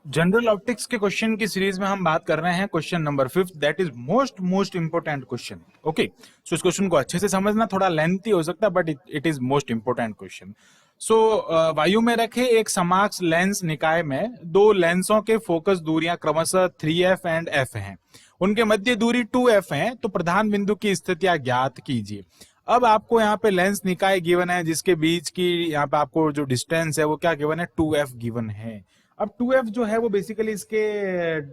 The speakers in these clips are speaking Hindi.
जनरल ऑप्टिक्स के क्वेश्चन की सीरीज में हम बात कर रहे हैं question number 5 that is most important question. Okay, so इस क्वेश्चन को अच्छे से समझना, थोड़ा लेंथी हो सकता है but it is most important question. So वायु में रखे एक समाक्ष लेंस निकाय में दो लेंसों के फोकस दूरियां क्रमशः 3f एंड f हैं। उनके मध्य दूरी 2f है, तो प्रधान बिंदु की स्थितियां ज्ञात कीजिए। अब आपको यहाँ पे लेंस निकाय गिवन है जिसके बीच की यहाँ पे आपको जो डिस्टेंस है वो क्या गिवन है, 2f गिवन है। अब 2f जो है वो बेसिकली इसके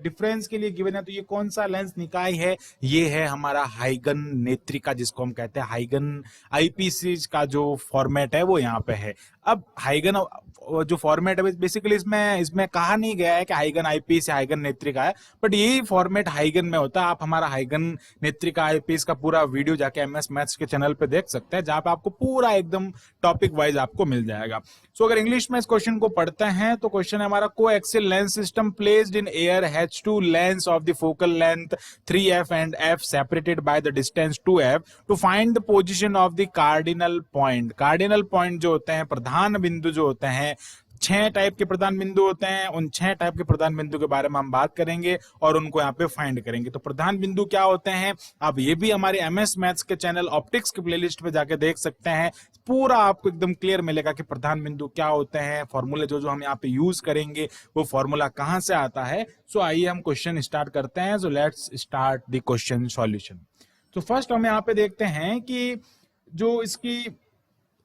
डिफरेंस के लिए गिवन है, तो ये कौन सा लेंस निकाय है, ये है हमारा हाइगन नेत्रिका, जिसको हम कहते हैं हाइगन आईपीसी का जो फॉर्मेट है वो यहाँ पे है। अब हाइगन जो फॉर्मेट है बेसिकली इसमें कहा नहीं गया है कि हाइगन आईपीस या हाइगन नेत्रिका है, बट यही फॉर्मेट हाइगन में होता है। आप हमारा हाइगन नेत्रिका आईपीस का पूरा वीडियो जाके एमएस मैथ्स के चैनल पे देख सकते हैं, जहां पे आपको पूरा एकदम टॉपिक वाइज आपको मिल जाएगा। सो अगर इंग्लिश में इस क्वेश्चन को पढ़ते हैं तो क्वेश्चन है हमारा, coaxial lens system placed in air has two lens of the focal length 3f and f separated by the distance 2f to find the position of the cardinal point. Cardinal point जो होते हैं, प्रधान बिंदु जो होते हैं, 6 टाइप के प्रधान बिंदु होते हैं। उन 6 टाइप के प्रधान बिंदु के बारे में हम बात करेंगे और उनको यहाँ पे फाइंड करेंगे। तो प्रधान बिंदु क्या होते हैं, आप ये भी हमारे एमएस मैथ्स के चैनल ऑप्टिक्स के प्लेलिस्ट पे जाके देख सकते हैं। पूरा आपको एकदम क्लियर मिलेगा कि प्रधान बिंदु क्या होते हैं, फॉर्मूले जो हम यहाँ पे यूज करेंगे वो फॉर्मूला कहाँ से आता है। सो आइए हम क्वेश्चन स्टार्ट करते हैं। So let's start the question solution. तो फर्स्ट हम यहाँ पे देखते हैं कि जो इसकी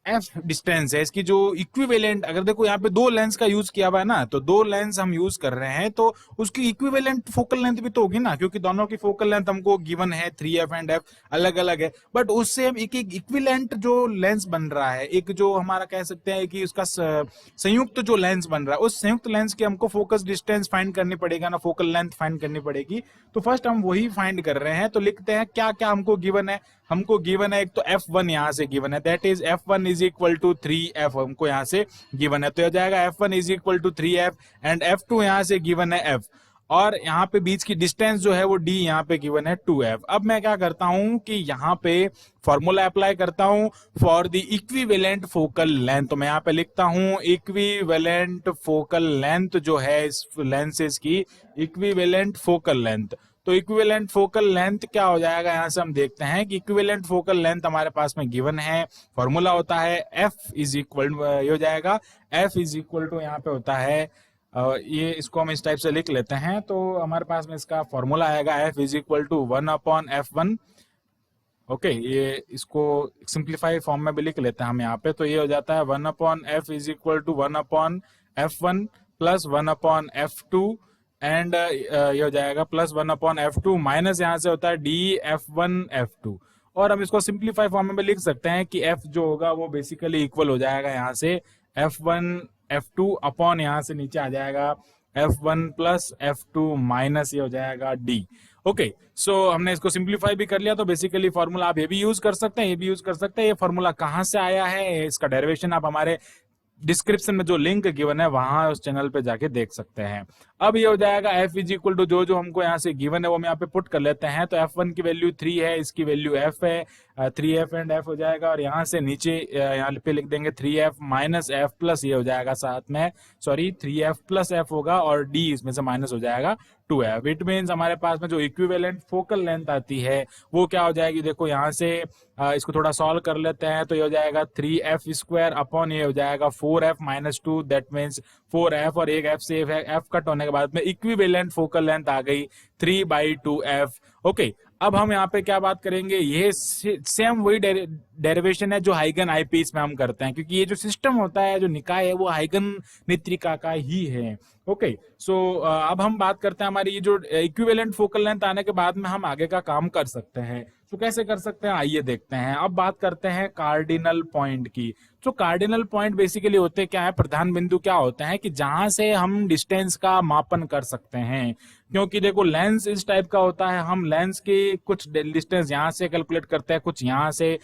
f डिस्टेंस है, इसकी जो इक्विवेलेंट, अगर देखो यहाँ पे दो लेंस का यूज किया हुआ है ना, तो दो लेंस हम यूज कर रहे हैं, तो उसकी इक्विवेलेंट फोकल लेंथ भी तो होगी ना, क्योंकि दोनों की फोकल लेंथ हमको गिवन है 3f एंड f अलग अलग है, बट उससे हम एक इक्विवेलेंट जो लेंस बन रहा है, एक जो हमारा कह सकते हैं कि उसका संयुक्त जो लेंस बन रहा है, उस संयुक्त लेंस की हमको फोकस डिस्टेंस फाइंड करनी पड़ेगा ना, फोकल लेंथ फाइंड करनी पड़ेगी। तो फर्स्ट हम वही फाइंड कर रहे हैं। तो लिखते हैं क्या क्या हमको गिवन है। हमको गिवन है एक तो f1 यहां से गिवन है, that is f1 is equal to 3f हमको यहां से गिवन है, तो हो जाएगा f1 is equal to 3f and f2 यहां से गिवन है f, और यहाँ पे बीच की डिस्टेंस जो है वो d यहाँ पे गिवन है 2f। अब मैं क्या करता हूं कि यहाँ पे फॉर्मूला अप्लाई करता हूं for the equivalent focal length. तो मैं यहाँ पे लिखता हूं इक्विवेलेंट फोकल लेंथ जो है इस लेंसेज की, इक्विवेलेंट फोकल लेंथ। तो इक्विवेलेंट फोकल लेंथ क्या हो जाएगा, यहां से हम देखते हैं कि इक्विवेलेंट फोकल लेंथ हमारे पास में गिवन है, फॉर्मूला होता है f इज इक्वल, ये हो जाएगा f इज इक्वल टू यहाँ पे होता है, ये इसको हम इस टाइप से लिख लेते हैं। तो हमारे पास में इसका फॉर्मूला आएगा f is equal to 1/f1। Okay, ये इसको सिंप्लीफाई फॉर्म में भी लिख लेते हैं हम यहाँ पे। तो ये हो जाता है 1/f is equal to 1/f1 plus 1/f2 and ये हो जाएगा प्लस 1/f2 माइनस यहाँ से होता है df1f2। और हम इसको सिंप्लीफाई फॉर्म में भी लिख सकते हैं कि f जो होगा वो बेसिकली इक्वल हो जाएगा यहाँ से f1f2 अपॉन यहाँ से नीचे आ जाएगा f1 प्लस f2 माइनस ये हो जाएगा d। ओके, सो हमने इसको सिंप्लीफाई भी कर लिया। तो बेसिकली फॉर्मूला आप ये भी यूज कर सकते हैं, ये भी यूज कर सकते हैं। ये फॉर्मूला कहाँ से आया है, इसका डेरिवेशन आप हमारे डिस्क्रिप्शन में जो लिंक गिवन है वहां उस चैनल पे जाके देख सकते हैं। अब ये हो जाएगा f इज इक्वल टू जो हमको यहाँ से गिवन है वो हम यहाँ पे पुट कर लेते हैं। तो f1 की वैल्यू 3 है, इसकी वैल्यू f है, 3f एंड f हो जाएगा, और यहाँ से नीचे यहाँ पे लिख देंगे 3f माइनस f प्लस ये हो जाएगा साथ में, सॉरी 3f प्लस f होगा और d इसमें से माइनस हो जाएगा 2f। इट मीन्स हमारे पास में जो इक्विवेलेंट फोकल लेंथ आती है वो क्या हो जाएगी, देखो यहाँ से इसको थोड़ा सॉल्व कर लेते हैं। तो ये हो जाएगा 3f स्क्वायर अपॉन ये हो जाएगा 4f minus 2, that means 4f और एक f से f कट होने के बाद में इक्विवेलेंट फोकल लेंथ आ गई 3/2f। ओके, अब हम यहाँ पे क्या बात करेंगे, ये सेम वही डेरिवेशन है जो हाइगन आईपीस में हम करते हैं, क्योंकि ये जो सिस्टम होता है, जो निकाय है, वो हाइगन नेत्रिका का ही है। ओके, सो अब हम बात करते हैं हमारी ये जो इक्विवेलेंट फोकल लेंथ आने के बाद में हम आगे का काम कर सकते हैं। तो कैसे कर सकते हैं, आइए देखते हैं। अब बात करते हैं कार्डिनल पॉइंट की। तो कार्डिनल पॉइंट बेसिकली होते क्या है, प्रधान बिंदु क्या होते हैं कि जहां से हम डिस्टेंस का मापन कर सकते हैं। क्योंकि देखो लेंस इस टाइप का होता है, हम लेंस की कुछ डिस्टेंस यहाँ से कैलकुलेट करते हैं, कुछ यहाँ से,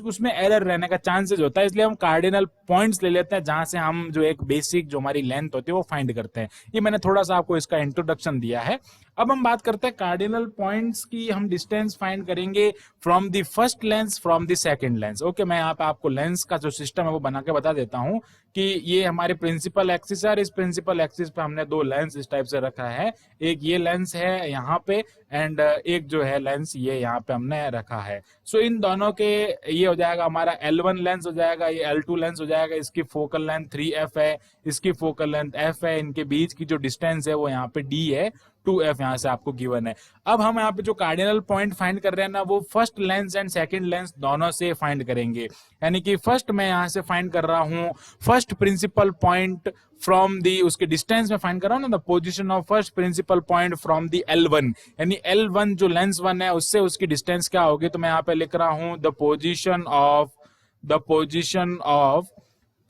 उसमें एरर रहने का चांसेस होता है, इसलिए हम कार्डिनल पॉइंट्स ले लेते हैं जहां से हम जो एक बेसिक जो हमारी लेंथ होती है वो फाइंड करते हैं। ये मैंने थोड़ा सा आपको इसका इंट्रोडक्शन दिया है। अब हम बात करते हैं कार्डिनल पॉइंट्स की, हम डिस्टेंस फाइंड करेंगे from the first lens, from the second lens. Okay, मैं यहाँ पे आपको लेंस का जो सिस्टम है वो बना के बता देता हूँ कि ये हमारे प्रिंसिपल एक्सिस है और इस प्रिंसिपल एक्सिस पे हमने दो लेंस इस टाइप से रखा है, एक ये लेंस है यहाँ पे एंड एक जो है लेंस ये यहाँ पे हमने रखा है। सो इन दोनों के ये हो जाएगा हमारा L1 लेंस हो जाएगा, ये L2 लेंस हो जाएगा, इसकी फोकल लेंथ 3f है, इसकी फोकल लेंथ f है, इनके बीच की जो डिस्टेंस है वो यहाँ पे d है, 2f यहाँ से आपको गिवन है। अब हम यहाँ पे जो कार्डिनल पॉइंट फाइंड कर रहे हैं ना वो first lens and second lens दोनों से फाइंड करेंगे, यानी कि फर्स्ट मैं यहाँ से फाइंड कर रहा हूँ first principle point from the, उसके डिस्टेंस में फाइंड कर रहा हूँ ना, the position of first principle point from the L1, यानी L1 जो लेंस 1 है उससे उसकी डिस्टेंस क्या होगी, तो मैं यहाँ पे लिख रहा हूँ the position of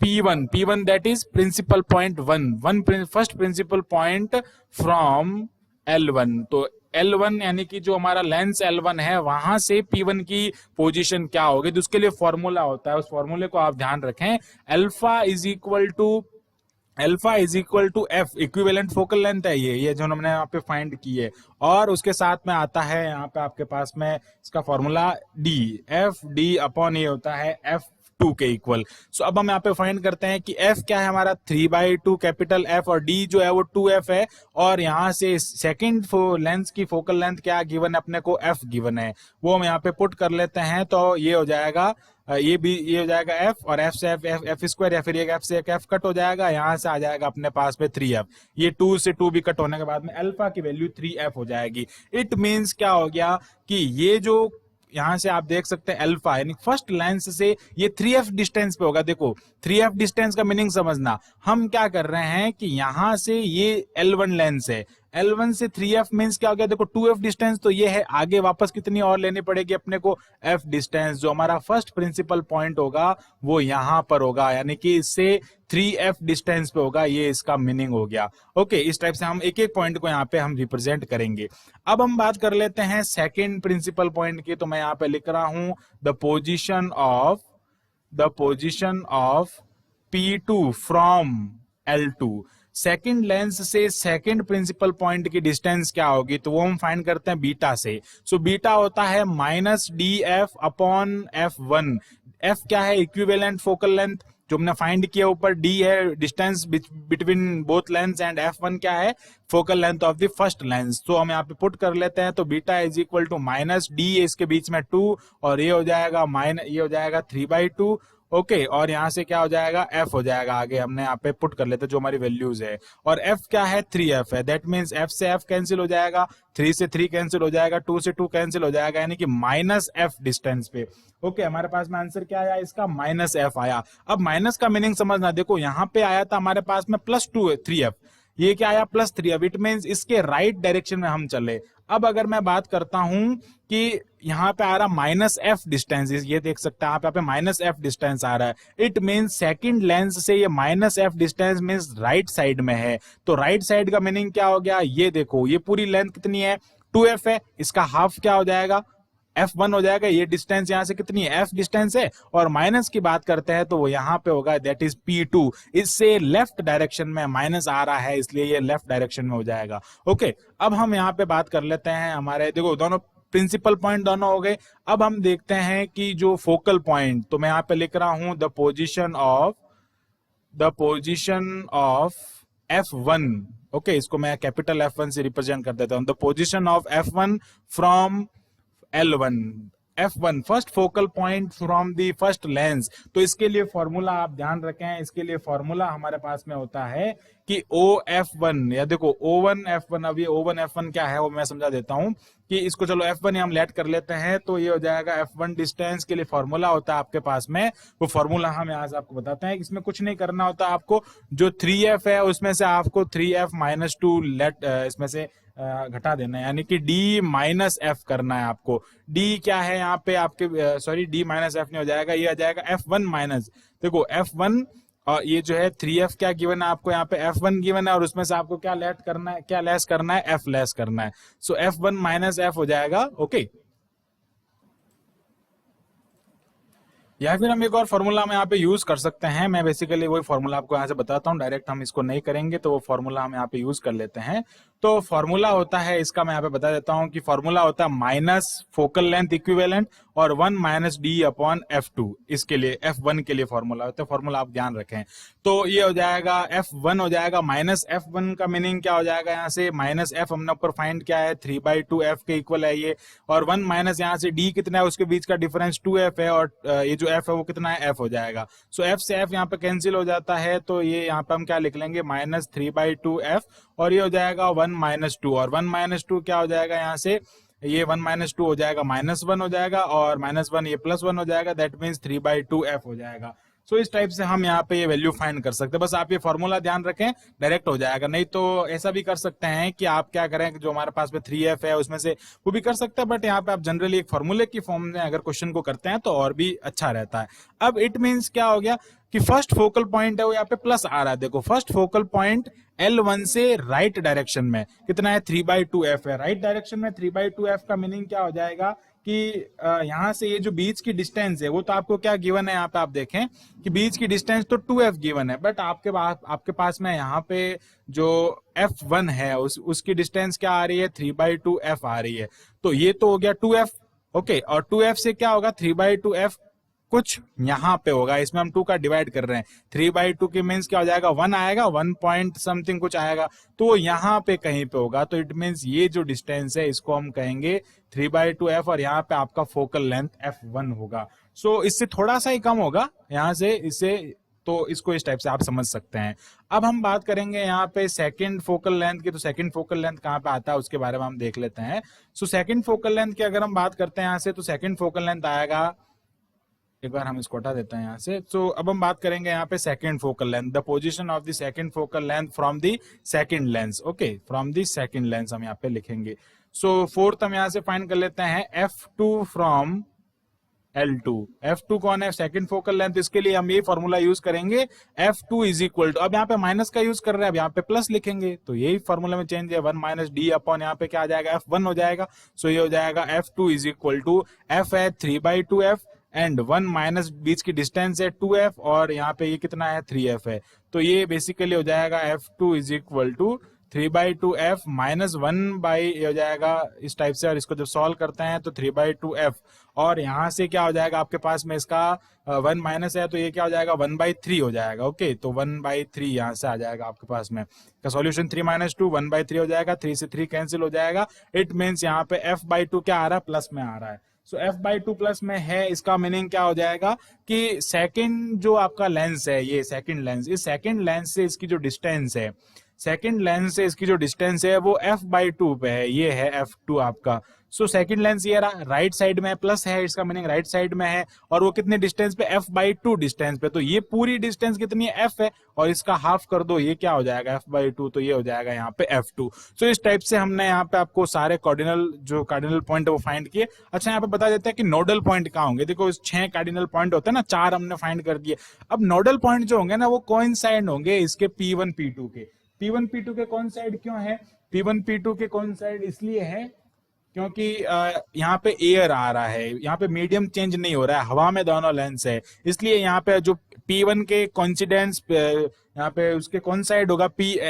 P1 that is principal point 1 first principal point from L1। तो L1 यानी कि जो हमारा लेंस L1 है वहां से P1 की पोजीशन क्या होगी, तो उसके लिए फॉर्मूला होता है, उस फॉर्मूले को आप ध्यान रखें, alpha is equal to F, equivalent focal length है ये जो हमने यहाँ पे फाइंड की है, और उसके साथ में आता है यहाँ पे आपके पास में इसका formula D, F D upon ये होता है F2 के इक्वल। सो अब हम यहाँ पे फाइंड करते हैं कि F क्या है हमारा 3/2 कैपिटल F, और D जो है वो 2F है, और यहाँ से सेकंड लेंस की फोकल लेंथ क्या गिवन है अपने को, F गिवन है, वो हम यहाँ पे पुट कर लेते हैं, तो ये हो जाएगा ये हो जाएगा F, और F से F स्क्वायर, या फिर एक F से एक F कट हो जाएगा, यहाँ से आ जाएगा अपने पास में 3F, ये 2 से 2 भी कट होने के बाद में अल्फा की वैल्यू 3F हो जाएगी। इट मींस क्या हो गया कि ये जो यहां से आप देख सकते हैं अल्फा यानी फर्स्ट लेंस से ये 3F डिस्टेंस पे होगा। देखो 3F डिस्टेंस का मीनिंग समझना, हम क्या कर रहे हैं कि यहां से ये L1 लेंस है, L1 से 3F मींस क्या हो गया, देखो 2F डिस्टेंस तो ये है, आगे वापस कितनी और लेनी पड़ेगी अपने को, F डिस्टेंस, जो हमारा फर्स्ट प्रिंसिपल पॉइंट होगा वो यहां पर होगा, यानी कि इससे 3F डिस्टेंस पे होगा, ये इसका मीनिंग हो गया। ओके, इस टाइप से हम एक एक पॉइंट को यहाँ पे हम रिप्रेजेंट करेंगे। अब हम बात कर लेते हैं सेकंड प्रिंसिपल पॉइंट की, तो मैं यहाँ पे लिख रहा हूं the position of P2 from L2। Second lens से सेकंड प्रिंसिपल पॉइंट की डिस्टेंस क्या होगी, तो वो हम फाइंड करते हैं बीटा से। सो बीटा होता है -DF अपॉन F1। F क्या है, इक्विवेलेंट फोकल लेंथ, जो हमने फाइंड किया ऊपर, D है distance between both lens, and F1 क्या है, focal length of the first lens. तो हम यहाँ पे पुट कर लेते हैं, तो beta is equal to -D, इसके बीच में 2, और ये हो जाएगा 3/2। ओके, और यहाँ से क्या हो जाएगा, F हो जाएगा, आगे हमने यहाँ पे पुट कर लेते हैं जो हमारी वैल्यूज है, और F क्या है, 3F है, दैट मींस F से F कैंसिल हो जाएगा, 3 से 3 कैंसिल हो जाएगा, 2 से 2 कैंसिल हो जाएगा, यानी कि -F डिस्टेंस पे। ओके, हमारे पास में आंसर क्या आया, इसका -F आया। अब माइनस का मीनिंग समझना, देखो यहाँ पे आया था हमारे पास में +3F, ये क्या आया +3F, इट मींस इसके राइट डायरेक्शन में हम चले। अब अगर मैं बात करता हूं कि यहाँ पे आ रहा -F डिस्टेंस, ये देख सकते हैं आप, यहाँ पे -F डिस्टेंस आ रहा है, इट मींस सेकंड लेंस से ये -F distance means right side में है। तो राइट साइड का मीनिंग क्या हो गया, ये देखो ये पूरी लेंथ कितनी है, 2F है, इसका हाफ क्या हो जाएगा, F1 हो जाएगा, ये डिस्टेंस यहाँ से कितनी है, F डिस्टेंस है, और माइनस की बात करते हैं तो वो यहाँ पे होगा, दैट इज P2, इससे लेफ्ट डायरेक्शन में माइनस आ रहा है, इसलिए ये लेफ्ट डायरेक्शन में हो जाएगा। ओके, अब हम यहाँ पे बात कर लेते हैं, हमारे देखो दोनों प्रिंसिपल पॉइंट दोनों हो गए। अब हम देखते हैं कि जो फोकल पॉइंट, तो मैं यहाँ पे लिख रहा हूं the position of F1। Okay, इसको मैं कैपिटल F1 से रिप्रेजेंट कर देता हूं, the position of F1 from L1, F1 first focal point from the first lens. तो इसके लिए फॉर्मूला आप ध्यान रखें, इसके लिए फॉर्मूला हमारे पास में होता है कि OF1, या देखो O1 F1, अब ये O1 F1 क्या है वो मैं समझा देता हूं कि इसको चलो F1 हम लेट कर लेते हैं, तो ये हो जाएगा F1 डिस्टेंस के लिए फॉर्मूला होता है आपके पास में, वो फॉर्मूला हम यहाँ से आपको बताते हैं। इसमें कुछ नहीं करना होता आपको, जो 3F है उसमें से आपको 3F - 2 लेट इसमें से घटा देना है, यानी कि D - F करना है आपको। D क्या है यहाँ पे आपके, सॉरी D - F नहीं हो जाएगा, ये आ जाएगा F1 माइनस, देखो F1 और ये जो है 3F क्या गिवन है आपको, यहाँ पे F1 गिवन है, और उसमें से आपको क्या लेट करना है, क्या लेस करना है, F लेस करना है। सो F1 - F हो जाएगा। ओके, या फिर हम एक और फॉर्मूला हम यहाँ पे यूज कर सकते हैं, मैं बेसिकली वही फॉर्मूला आपको यहाँ से बताता हूँ, डायरेक्ट हम इसको नहीं करेंगे, तो वो फॉर्मूला हम यहाँ पे यूज कर लेते हैं। तो फॉर्मूला होता है इसका, मैं यहाँ पे बता देता हूँ कि फॉर्मूला होता है माइनस फोकल लेंथ इक्विवेलेंट, और 1 माइनस डी अपॉन F2 इसके लिए F1 के लिए फॉर्मूला होता है, फॉर्मूला आप ध्यान रखें। तो ये हो जाएगा F1 हो जाएगा माइनस F1 का मीनिंग क्या हो जाएगा, यहाँ से माइनस F हमने ऊपर फाइंड किया है 3/2 F के इक्वल है ये, और 1 माइनस यहाँ से D कितना है उसके बीच का डिफरेंस 2F है, और ये जो F है वो कितना है F हो जाएगा। सो F से F यहाँ पे कैंसिल हो जाता है, तो ये यहाँ पे हम क्या लिख लेंगे माइनस 3/2 F, और ये हो जाएगा 1 माइनस 2, और 1 माइनस 2 क्या हो जाएगा यहाँ से, ये 1 माइनस 2 हो जाएगा माइनस 1 हो जाएगा, और माइनस 1 ये प्लस 1 हो जाएगा, दैट मीन्स 3/2 F हो जाएगा। सो इस टाइप से हम यहाँ पे ये वैल्यू फाइंड कर सकते हैं। बस आप ये फॉर्मूला ध्यान रखें, डायरेक्ट हो जाएगा। नहीं तो ऐसा भी कर सकते हैं कि आप क्या करें कि जो हमारे पास में 3F है उसमें से वो भी कर सकते हैं, बट यहाँ पे आप जनरली एक फॉर्मूले की फॉर्म में अगर क्वेश्चन को करते हैं तो और भी अच्छा रहता है। अब इट मीन्स क्या हो गया कि फर्स्ट फोकल पॉइंट है वो यहाँ पे प्लस आ रहा है। देखो फर्स्ट फोकल पॉइंट L1 से राइट डायरेक्शन में कितना है 3/2 F है, राइट डायरेक्शन में 3/2 F का मीनिंग क्या हो जाएगा कि यहाँ से ये जो बीच की डिस्टेंस है वो तो आपको क्या गिवन है, यहाँ पे आप देखें कि बीच की डिस्टेंस तो 2F गिवन है, बट आपके पास में यहाँ पे जो F1 है उसकी डिस्टेंस क्या आ रही है 3/2 F आ रही है। तो ये तो हो गया 2F, ओके, और 2F से क्या होगा 3/2 F कुछ यहाँ पे होगा, इसमें हम 2 का डिवाइड कर रहे हैं, 3/2 के मीन्स क्या हो जाएगा 1 आएगा, 1 पॉइंट समथिंग कुछ आएगा, तो यहाँ पे कहीं पे होगा। तो इट मीन्स ये जो डिस्टेंस है इसको हम कहेंगे 3/2 F, और यहाँ पे आपका फोकल लेंथ F1 होगा। सो इससे थोड़ा सा ही कम होगा यहाँ से इससे, तो इसको इस टाइप से आप समझ सकते हैं। अब हम बात करेंगे यहाँ पे सेकंड फोकल लेंथ की, तो सेकंड फोकल लेंथ कहाँ पे आता है उसके बारे में हम देख लेते हैं। सो सेकंड फोकल लेंथ की अगर हम बात करते हैं यहाँ से, तो सेकंड फोकल लेंथ आएगा, एक बार हम इसको हटा देते हैं यहाँ से। तो अब हम बात करेंगे यहाँ पे second focal length, the position of the second focal length from the second lens, okay, from the second lens हम यहाँ पे लिखेंगे। सो फोर्थ हम यहाँ से फाइंड कर लेते हैं F2 फ्रॉम L2। F2 कौन है, सेकंड फोकल लेंथ, इसके लिए हम ये फॉर्मूला यूज करेंगे F2 इज इक्वल टू, अब यहाँ पे माइनस का यूज कर रहे हैं, अब यहाँ पे प्लस लिखेंगे, तो यही फॉर्मूला में चेंज है, 1 माइनस डी अपॉन यहाँ पे क्या आ जाएगा F1 हो जाएगा। सो ये हो जाएगा F2 is equal to F है 3/2 F एंड 1 माइनस बीच की डिस्टेंस है 2F, और यहाँ पे ये कितना है 3F है, तो ये बेसिकली हो जाएगा F2 is equal to 3/2 F minus 1 हो जाएगा इस टाइप से, और इसको जब सॉल्व करते हैं तो 3/2 F, और यहाँ से क्या हो जाएगा आपके पास में इसका 1 माइनस है, तो ये क्या हो जाएगा 1/3 हो जाएगा, ओके, तो 1/3 यहाँ से आ जाएगा आपके पास में का सॉल्यूशन 3 - 2 1/3 हो जाएगा, 3 से 3 कैंसिल हो जाएगा। इट मीन्स यहाँ पे F/2 क्या आ रहा है प्लस में आ रहा है। सो F/2 प्लस में है, इसका मीनिंग क्या हो जाएगा कि सेकंड जो आपका लेंस है, ये सेकंड लेंस, इस सेकंड लेंस से इसकी जो डिस्टेंस है, सेकंड लेंस से इसकी जो डिस्टेंस है वो F/2 पे है, ये है F2 आपका। सो सेकंड लेंस ये रहा, राइट साइड में प्लस है, इसका मीनिंग राइट साइड में है, और वो कितने डिस्टेंस पे F/2 डिस्टेंस पे, तो ये पूरी डिस्टेंस कितनी है F है, और इसका हाफ कर दो, ये क्या हो जाएगा F/2, तो ये हो जाएगा यहाँ पे F2। सो इस टाइप से हमने यहाँ पे आपको सारे कार्डिनल पॉइंट वो फाइंड किए। अच्छा यहाँ पे बता देते हैं कि नोडल पॉइंट कहाँ होंगे। देखो 6 कार्डिनल पॉइंट होते हैं ना, 4 हमने फाइंड कर दिए। अब नोडल पॉइंट जो होंगे ना वो कोइंसाइड होंगे इसके P1 P2 के। P1 P2 के कौन साइड क्यों है, P1 P2 के कौन साइड इसलिए है क्योंकि यहाँ पे एयर आ रहा है, यहाँ पे मीडियम चेंज नहीं हो रहा है, हवा में दोनों लेंस है, इसलिए यहाँ पे जो P1 के कोइंसिडेंस यहाँ पे उसके कौन साइड होगा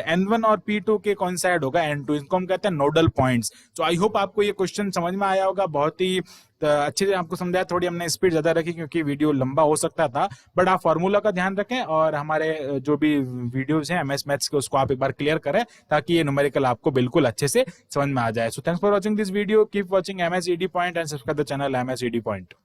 N1 और P2 के कौन साइड होगा N2, इसको हम कहते हैं नोडल पॉइंट्स। तो आई होप आपको ये क्वेश्चन समझ में आया होगा, बहुत ही अच्छे से आपको समझाया। थोड़ी हमने स्पीड ज्यादा रखी क्योंकि वीडियो लंबा हो सकता था, बट आप फॉर्मूला का ध्यान रखें और हमारे जो भी वीडियोस हैं MS मैथ्स के उसको आप एक बार क्लियर करें ताकि ये न्यूमेरिकल आपको बिल्कुल अच्छे से समझ में आ जाए। So thanks for watching this video, keep watching MS ED Point and subscribe the channel MS ED Point।